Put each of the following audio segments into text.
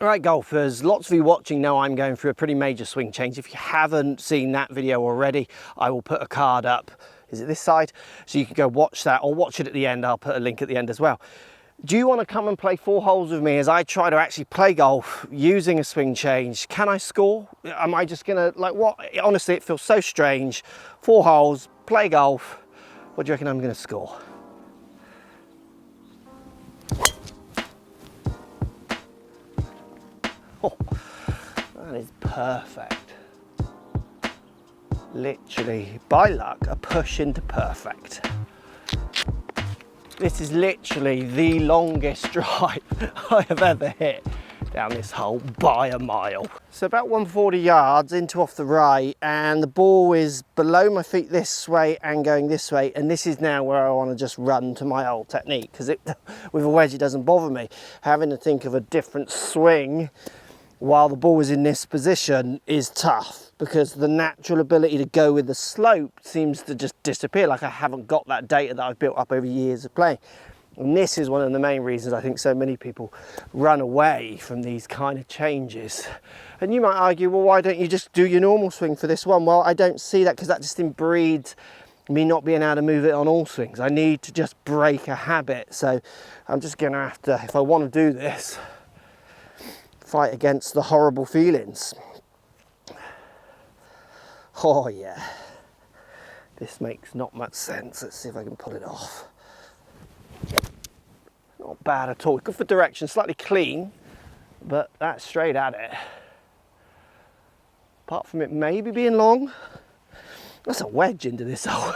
All right, golfers, lots of you watching know I'm going through a pretty major swing change. If you haven't seen that video already, I will put a card up. Is it this side? So you can go watch that, or watch it at the end. I'll put a link at the end as well. Do you want to come and play 4 holes with me as I try to actually play golf using a swing change? Can I score? Am I just gonna, like, what? Honestly, it feels so strange. 4 holes, play golf. What do you reckon I'm gonna score? Oh, that is perfect. Literally, by luck, a push into perfect. This is literally the longest drive I have ever hit down this hole by a mile. So about 140 yards into off the right, and the ball is below my feet this way and going this way, and this is now where I want to just run to my old technique, because with a wedge it doesn't bother me. Having to think of a different swing while the ball is in this position is tough, because the natural ability to go with the slope seems to just disappear. Like I haven't got that data that I've built up over years of playing. And this is one of the main reasons I think so many people run away from these kind of changes. And you might argue, well, why don't you just do your normal swing for this one? Well, I don't see that, because that just breeds me not being able to move it on all swings. I need to just break a habit. So I'm just gonna have to, if I want to do this, fight against the horrible feelings. Oh yeah, this makes not much sense. Let's see if I can pull it off. Not bad at all. Good for direction, slightly clean, but that's straight at it. Apart from it maybe being long, that's a wedge into this hole.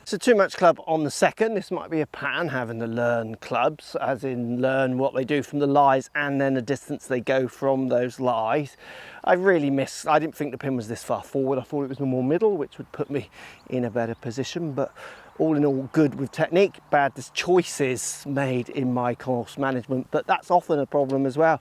So too much club on the second. This might be a pattern, having to learn clubs, as in learn what they do from the lies and then the distance they go from those lies. I didn't think the pin was this far forward. I thought it was more middle, which would put me in a better position, but all in all good with technique. Bad choices made in my course management, but that's often a problem as well.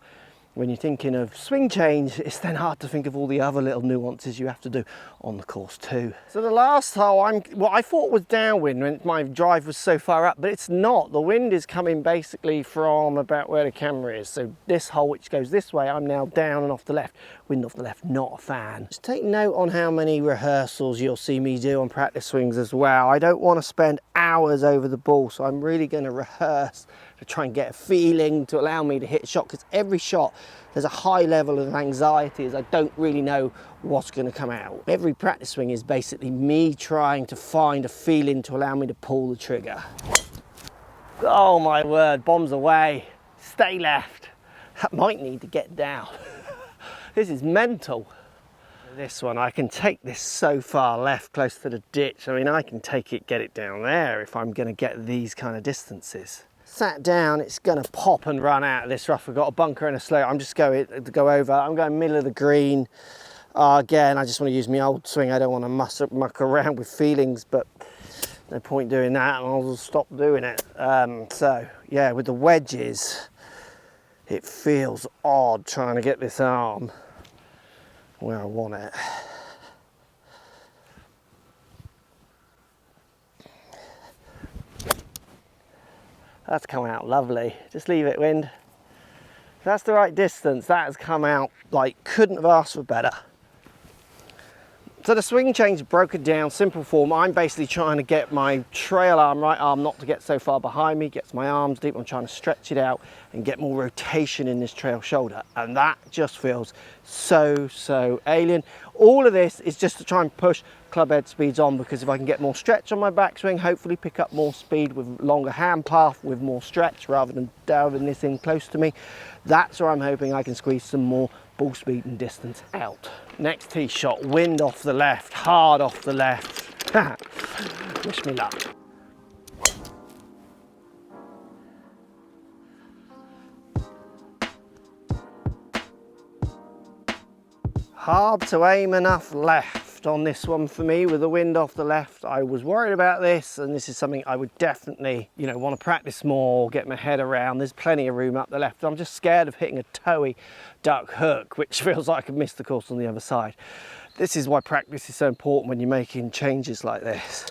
When you're thinking of swing change, it's then hard to think of all the other little nuances you have to do on the course too. So the last hole, what I thought was downwind when my drive was so far up, but it's not. The wind is coming basically from about where the camera is. So this hole, which goes this way, I'm now down and off the left. Wind off the left, not a fan. Just take note on how many rehearsals you'll see me do on practice swings as well. I don't want to spend hours over the ball, so I'm really going to rehearse to try and get a feeling to allow me to hit a shot, because every shot there's a high level of anxiety as I don't really know what's going to come out. Every practice swing is basically me trying to find a feeling to allow me to pull the trigger. Oh my word, bombs away, stay left. That might need to get down. This is mental. This one, I can take this so far left, close to the ditch. I mean, I can take it, get it down there if I'm going to get these kind of distances. Sat down, it's going to pop and run out of this rough. We've got a bunker and a slope. I'm just going to go over. I'm going middle of the green. Again, I just want to use my old swing. I don't want to muck around with feelings, but no point doing that, and I'll stop doing it. So yeah, with the wedges, it feels odd trying to get this arm where I want it. That's come out lovely. Just leave it, wind. That's the right distance. That has come out like couldn't have asked for better. So the swing change broken down, simple form. I'm basically trying to get my trail arm, right arm, not to get so far behind me, gets my arms deep. I'm trying to stretch it out and get more rotation in this trail shoulder. And that just feels so alien. All of this is just to try and push club head speeds on, because if I can get more stretch on my backswing, hopefully pick up more speed with longer hand path, with more stretch, rather than delving this in close to me. That's where I'm hoping I can squeeze some more ball speed and distance out. Next tee shot, wind off the left, hard off the left. Wish me luck. Hard to aim enough left on this one for me with the wind off the left. I was worried about this, and this is something I would definitely, want to practice more, get my head around. There's plenty of room up the left. I'm just scared of hitting a toey duck hook, which feels like I could miss the course on the other side. This is why practice is so important when you're making changes like this.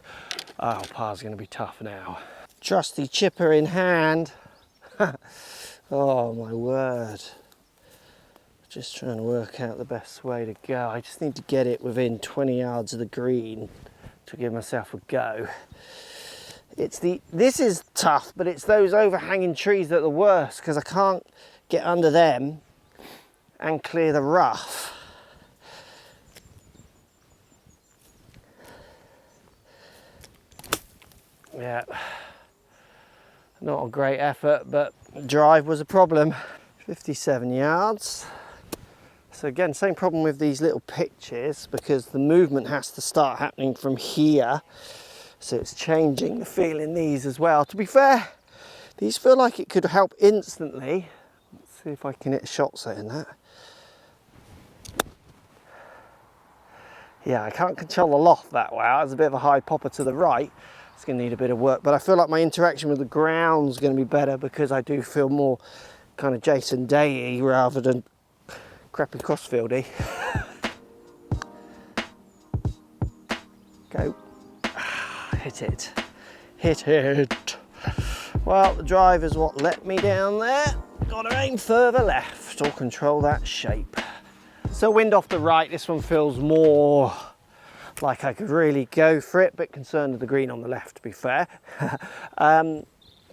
Oh, par's going to be tough now. Trusty chipper in hand. Oh my word. Just trying to work out the best way to go. I just need to get it within 20 yards of the green to give myself a go. This is tough, but it's those overhanging trees that are the worst because I can't get under them and clear the rough. Yeah, not a great effort, but drive was a problem. 57 yards. So again, same problem with these little pitches because the movement has to start happening from here. So it's changing the feel in these as well. To be fair, these feel like it could help instantly. Let's see if I can hit a shot saying that. Yeah, I can't control the loft that well. There's a bit of a high popper to the right. It's going to need a bit of work, but I feel like my interaction with the ground's going to be better because I do feel more kind of Jason Day-y rather than crappy Crossfield-y. Go. Hit it. Hit it. Well, the drive is what let me down there. Got to aim further left or control that shape. So wind off the right, this one feels more like I could really go for it, but concerned with the green on the left, to be fair.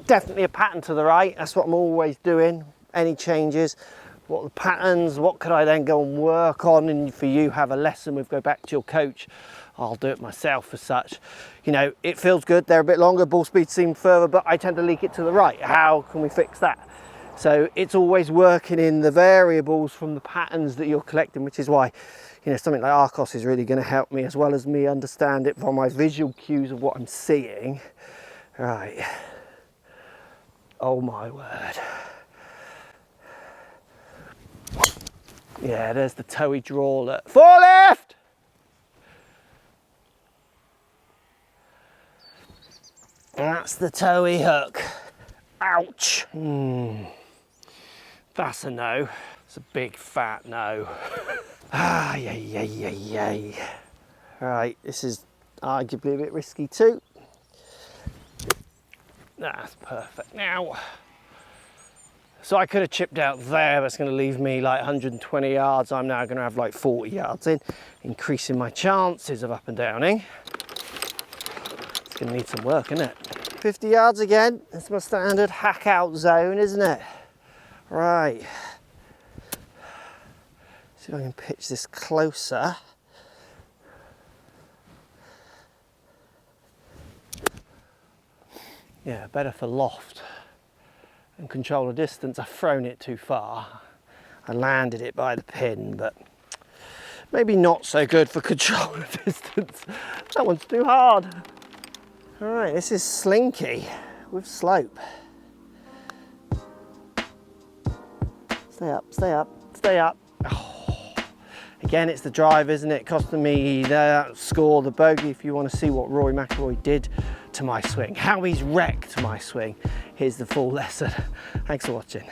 Definitely a pattern to the right, that's what I'm always doing. Any changes, what are the patterns, what could I then go and work on, and for you have a lesson with, go back to your coach. I'll do it myself as such. You know, it feels good, they're a bit longer, ball speed seems further, but I tend to leak it to the right. How can we fix that? So it's always working in the variables from the patterns that you're collecting, which is why, you know, something like Arcos is really going to help me, as well as me understand it from my visual cues of what I'm seeing. Right. Oh my word. Yeah, there's the toey draw. Four left! That's the toey hook. Ouch. That's a no. It's a big fat no. Ah, yay, yay, yay, yay. Right, this is arguably a bit risky too. That's perfect now. So I could have chipped out there, but it's going to leave me like 120 yards. I'm now going to have like 40 yards in, increasing my chances of up and downing. It's going to need some work, isn't it? 50 yards again. It's my standard hack out zone, isn't it? Right. See if I can pitch this closer. Yeah, better for loft and control the distance. I've thrown it too far. I landed it by the pin, but maybe not so good for control the distance. That one's too hard. All right, this is slinky with slope. Stay up, stay up, stay up. Oh. Again, it's the drive, isn't it? Costing me that score, the bogey, if you want to see what Rory McIlroy did to my swing, how he's wrecked my swing. Here's the full lesson. Thanks for watching.